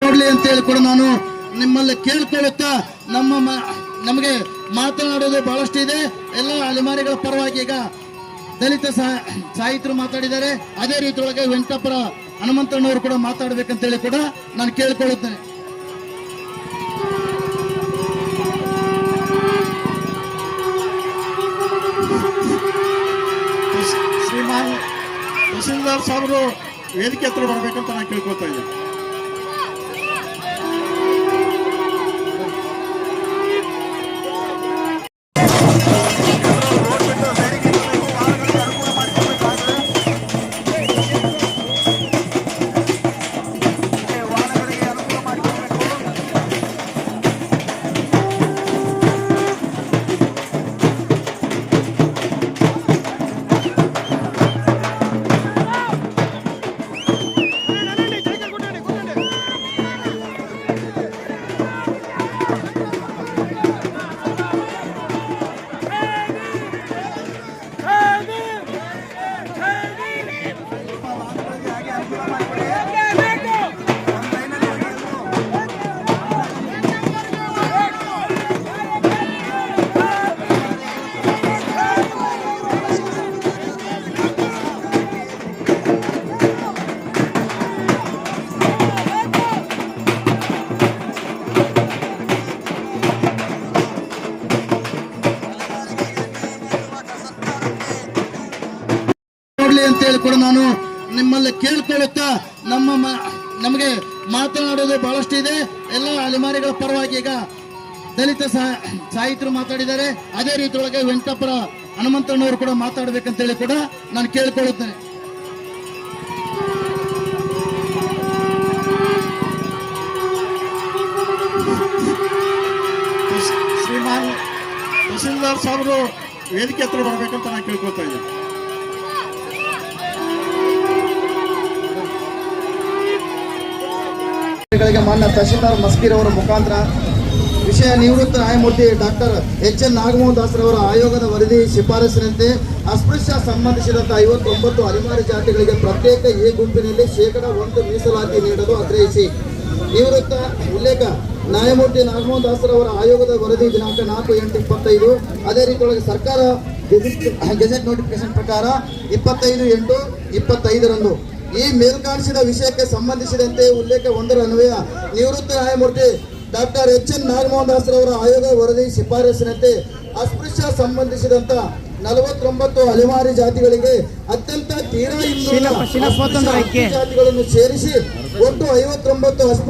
ಕೊಡ್ಲಿ ಅಂತ ಹೇಳಿ ಕೂಡ ನಾನು ನಿಮ್ಮಲ್ಲಿ ಕೇಳ್ಕೊಳ್ಳುತ್ತಾ ನಮಗೆ ಮಾತನಾಡೋದು ಬಹಳಷ್ಟು ಇದೆ. ಎಲ್ಲ ಅಲೆಮಾರಿಗಳ ಪರವಾಗಿ ಈಗ ದಲಿತ ಸಾಹಿತ್ಯರು ಮಾತಾಡಿದ್ದಾರೆ. ಅದೇ ರೀತಿಯೊಳಗೆ ವೆಂಕಟಪುರ ಹನುಮಂತಣ್ಣವರು ಕೂಡ ಮಾತಾಡಬೇಕಂತ ಹೇಳಿ ಕೂಡ ನಾನು ಕೇಳ್ಕೊಳ್ಳುತ್ತೇನೆ. ಶ್ರೀಮಾನ್ ತಹಸೀಲ್ದಾರ್ ಸಾಹೇಬರು ವೇದಿಕೆ ಹತ್ರ ಬರಬೇಕಂತ ನಾನು ಕೇಳ್ಕೊಳ್ತಾ ಇದ್ದೀನಿ. ಅಂತ ಹೇಳಿ ಕೂಡ ನಾನು ನಿಮ್ಮಲ್ಲಿ ಕೇಳ್ಕೊಳ್ಳುತ್ತಾ ನಮಗೆ ಮಾತನಾಡೋದು ಬಹಳಷ್ಟು ಇದೆ. ಎಲ್ಲ ಅಲೆಮಾರಿಗಳ ಪರವಾಗಿ ಈಗ ದಲಿತ ಸಾಹಿತ್ಯರು ಮಾತಾಡಿದ್ದಾರೆ. ಅದೇ ರೀತಿಯೊಳಗೆ ವೆಂಕಟಪುರ ಹನುಮಂತಣ್ಣವರು ಕೂಡ ಮಾತಾಡಬೇಕಂತ ಹೇಳಿ ಕೂಡ ನಾನು ಕೇಳ್ಕೊಳ್ಳುತ್ತೇನೆ. ಶ್ರೀಮಾನ್ ತಹಸೀಲ್ದಾರ್ ಸಾಹೇಬರು ವೇದಿಕೆ ಹತ್ರ ಬರಬೇಕಂತ ನಾನು ಕೇಳ್ಕೊಳ್ತಾ ಇದ್ದೀನಿ. ಮಾನ್ಯ ತಹಶೀಲ್ದಾರ್ ಮಸ್ಕೀರ್ ಅವರ ಮುಖಾಂತರ ವಿಷಯ ನಿವೃತ್ತ ನ್ಯಾಯಮೂರ್ತಿ ಡಾಕ್ಟರ್ ಎಚ್.ಎನ್. ನಾಗಮೋಹನ್ ದಾಸರವರ ಆಯೋಗದ ವರದಿ ಶಿಫಾರಸಿನಂತೆ ಅಸ್ಪೃಶ್ಯ ಸಂಬಂಧಿಸಿದಂತೆ 59 ಅಲೆಮಾರಿ ಜಾತಿಗಳಿಗೆ ಪ್ರತ್ಯೇಕ ಎ ಗುಂಪಿನಲ್ಲಿ ಶೇಕಡಾ 1 ಮೀಸಲಾತಿ ನೀಡಲು ಆಗ್ರಹಿಸಿ ನಿವೃತ್ತ ಉಲ್ಲೇಖ ನ್ಯಾಯಮೂರ್ತಿ ನಾಗಮೋಹನ್ ದಾಸರವರ ಆಯೋಗದ ವರದಿ ದಿನಾಂಕ 4/8/25. ಅದೇ ರೀತಿಯೊಳಗೆ ಸರ್ಕಾರ ಗೆಜೆಟ್ ನೋಟಿಫಿಕೇಶನ್ ಪ್ರಕಾರ 25/8/25ರಂದು ಈ ಮೇಲ್ಕಾಣಿಸಿದ ವಿಷಯಕ್ಕೆ ಸಂಬಂಧಿಸಿದಂತೆ ಉಲ್ಲೇಖ 1ರ ಅನ್ವಯ ನಿವೃತ್ತ ನ್ಯಾಯಮೂರ್ತಿ ಡಾಕ್ಟರ್ ಎಚ್.ಎನ್. ನಾಗಮೋಹನ್ ದಾಸರವರ ಆಯೋಗ ವರದಿ ಶಿಫಾರಸಿನಂತೆ ಅಸ್ಪೃಶ್ಯ ಸಂಬಂಧಿಸಿದಂತ 49 ಅಲೆಮಾರಿ ಜಾತಿಗಳಿಗೆ ಅತ್ಯಂತ ತೀರಾ ಹಿಂದುಳಿದ ಜಾತಿಗಳನ್ನು ಸೇರಿಸಿ ಒಟ್ಟು 59